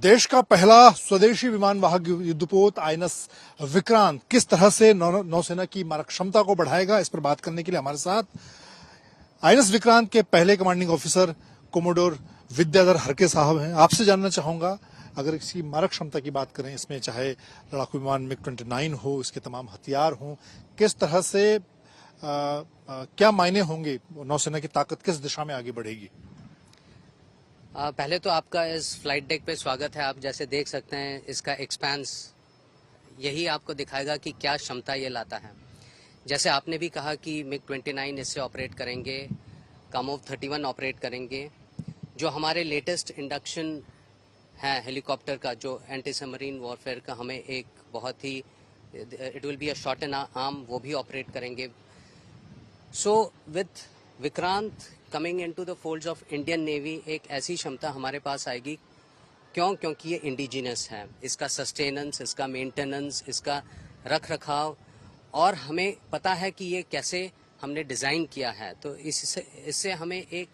देश का पहला स्वदेशी विमान वाहक युद्धपोत आईएनएस विक्रांत किस तरह से नौसेना की मारक क्षमता को बढ़ाएगा, इस पर बात करने के लिए हमारे साथ आईएनएस विक्रांत के पहले कमांडिंग ऑफिसर कोमोडोर विद्याधर हरके साहब हैं। आपसे जानना चाहूंगा, अगर इसकी मारक क्षमता की बात करें, इसमें चाहे लड़ाकू विमान MiG-29 हो, इसके तमाम हथियार हों, किस तरह से क्या मायने होंगे, नौसेना की ताकत किस दिशा में आगे बढ़ेगी? पहले तो आपका इस फ्लाइट डेक पे स्वागत है। आप जैसे देख सकते हैं इसका एक्सपेंस यही आपको दिखाएगा कि क्या क्षमता ये लाता है। जैसे आपने भी कहा कि MiG-29 इससे ऑपरेट करेंगे, कामोव 31 ऑपरेट करेंगे। जो हमारे लेटेस्ट इंडक्शन है हेलीकॉप्टर का, जो एंटी सबमरीन वॉरफेयर का, हमें एक बहुत ही it will be a shot and arm, वो भी ऑपरेट करेंगे। So with Vikrant coming into the folds of Indian navy, एक ऐसी क्षमता हमारे पास आएगी। क्योंकि ये इंडिजिनस है। इसका सस्टेनेंस, इसका मेंटेनेंस, इसका रख रखाव, और हमें पता है कि ये कैसे हमने डिज़ाइन किया है। तो इससे हमें एक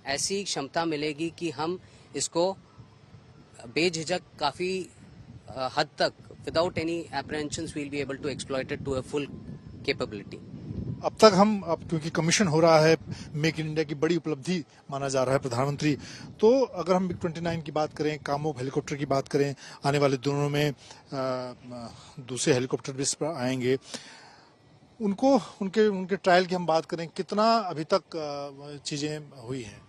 ऐसी क्षमता मिलेगी कि हम इसको बेझिझक काफ़ी हद तक without any apprehensions will be able to exploit it to a full capability. अब तक अब क्योंकि कमीशन हो रहा है, मेक इन इंडिया की बड़ी उपलब्धि माना जा रहा है प्रधानमंत्री, तो अगर हम MiG-29 की बात करें, कामोव हेलीकॉप्टर की बात करें, आने वाले दिनों में दूसरे हेलीकॉप्टर भी इस पर आएंगे, उनको उनके ट्रायल की हम बात करें, कितना अभी तक चीजें हुई हैं?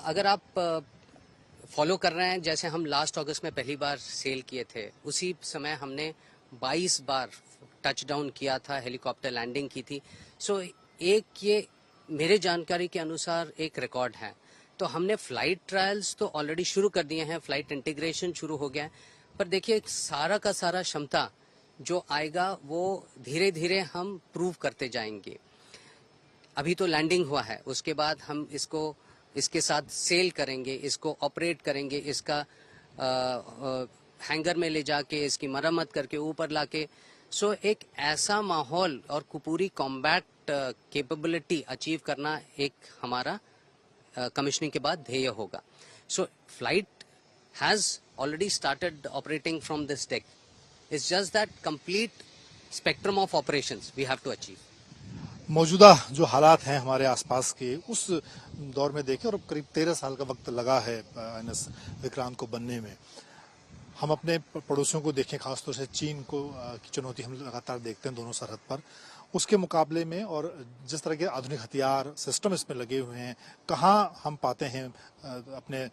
अगर आप फॉलो कर रहे हैं, जैसे हम लास्ट अगस्त में पहली बार सेल किए थे, उसी समय हमने 22 बार टच डाउन किया था, हेलीकॉप्टर लैंडिंग की थी। सो एक ये मेरे जानकारी के अनुसार एक रिकॉर्ड है। तो हमने फ्लाइट ट्रायल्स तो ऑलरेडी शुरू कर दिए हैं, फ्लाइट इंटीग्रेशन शुरू हो गया है। पर देखिए, सारा का सारा क्षमता जो आएगा वो धीरे धीरे हम प्रूव करते जाएंगे। अभी तो लैंडिंग हुआ है, उसके बाद हम इसके साथ सेल करेंगे, इसको ऑपरेट करेंगे, इसका हैंगर में ले जाके, इसकी मरम्मत करके ऊपर लाके। सो एक ऐसा माहौल और पूरी कॉम्बैट कैपेबिलिटी अचीव करना एक हमारा कमिश्निंग के बाद ध्येय होगा। So flight has already started operating from this deck. It's just that complete spectrum of operations we have to achieve. मौजूदा जो हालात हैं हमारे आसपास के, उस दौर में देखें, और करीब 13 साल का वक्त लगा है आईएनएस विक्रांत को बनने में। हम अपने पड़ोसियों को देखें, खासतौर से चीन को की चुनौती हम लगातार देखते हैं दोनों सरहद पर। उसके मुकाबले में, और जिस तरह के आधुनिक हथियार सिस्टम इसमें लगे हुए हैं, कहाँ हम पाते हैं अपने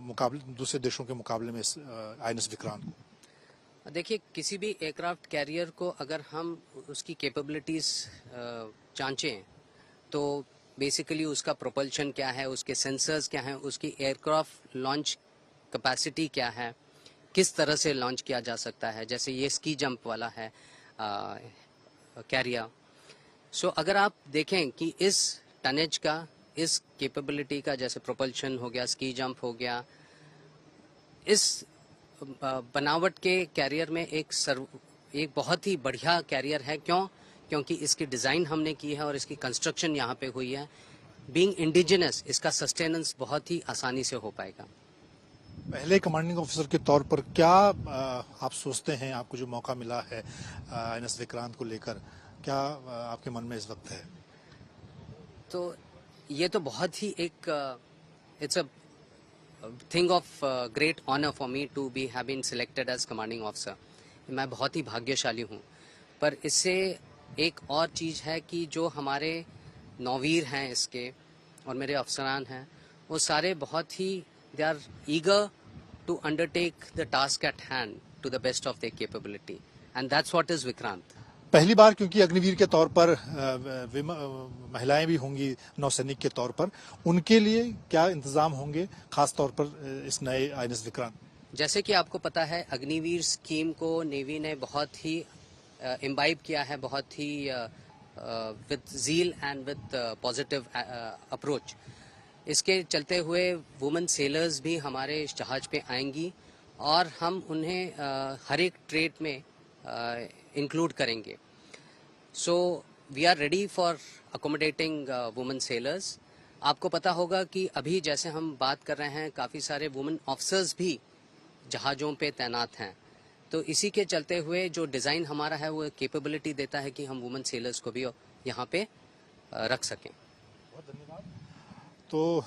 मुकाबले दूसरे देशों के मुकाबले में आईएनएस विक्रांत को? देखिए, किसी भी एयरक्राफ्ट कैरियर को अगर हम उसकी कैपेबिलिटीज जांचें, तो बेसिकली उसका प्रोपल्शन क्या है, उसके सेंसर्स क्या हैं, उसकी एयरक्राफ्ट लॉन्च कैपेसिटी क्या है, किस तरह से लॉन्च किया जा सकता है। जैसे ये स्की जंप वाला है कैरियर। सो अगर आप देखें कि इस टनेज का, इस कैपेबिलिटी का, जैसे प्रोपल्शन हो गया, स्की जंप हो गया, इस बनावट के कैरियर में एक बहुत ही बढ़िया कैरियर है। क्योंकि इसकी डिज़ाइन हमने की है और इसकी कंस्ट्रक्शन यहाँ पे हुई है। बीइंग इंडिजिनस, इसका सस्टेनेंस बहुत ही आसानी से हो पाएगा। पहले कमांडिंग ऑफिसर के तौर पर क्या आप सोचते हैं, आपको जो मौका मिला है आईएनएस विक्रांत को लेकर, क्या आपके मन में इस वक्त है? तो ये तो बहुत ही एक it's a thing of great honour for me to be have been selected as commanding officer. मैं बहुत ही भाग्यशाली हूँ। पर इससे एक और चीज़ है कि जो हमारे नौवीर हैं इसके और मेरे अफसरान हैं, वो सारे बहुत ही they are eager to undertake the task at hand to the best of their capability, and that's what is Vikrant. पहली बार क्योंकि अग्निवीर के तौर पर महिलाएं भी होंगी नौसैनिक के तौर पर, उनके लिए क्या इंतजाम होंगे खास तौर पर इस नए आईएनएस विक्रांत? जैसे कि आपको पता है, अग्निवीर स्कीम को नेवी ने बहुत ही इम्बाइब किया है, बहुत ही with zeal and with positive approach. इसके चलते हुए वुमेन सेलर्स भी हमारे जहाज पे आएंगी और हम उन्हें हर एक ट्रेड में इंक्लूड करेंगे। So we are ready for accommodating women sellers. आपको पता होगा कि अभी जैसे हम बात कर रहे हैं, काफ़ी सारे वुमेन ऑफिसर्स भी जहाज़ों पे तैनात हैं। तो इसी के चलते हुए जो डिज़ाइन हमारा है वो कैपेबिलिटी देता है कि हम वुमेन सेलर्स को भी यहाँ पे रख सकें। तो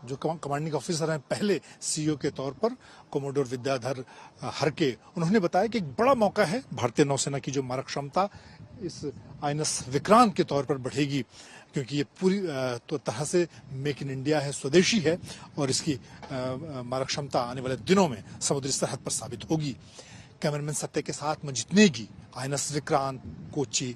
जो कमांडिंग ऑफिसर हैं पहले सीईओ के तौर पर कोमोडोर विद्याधर हरके, उन्होंने बताया कि एक बड़ा मौका है, भारतीय नौसेना की जो मारक क्षमता इस आईएनएस विक्रांत के तौर पर बढ़ेगी, क्योंकि ये पूरी तो तरह से मेक इन इंडिया है, स्वदेशी है, और इसकी मारक क्षमता आने वाले दिनों में समुद्री सरहद पर साबित होगी। कैमरामैन सत्य के साथ मंजित नेगी, आईएनएस विक्रांत, कोच्चि।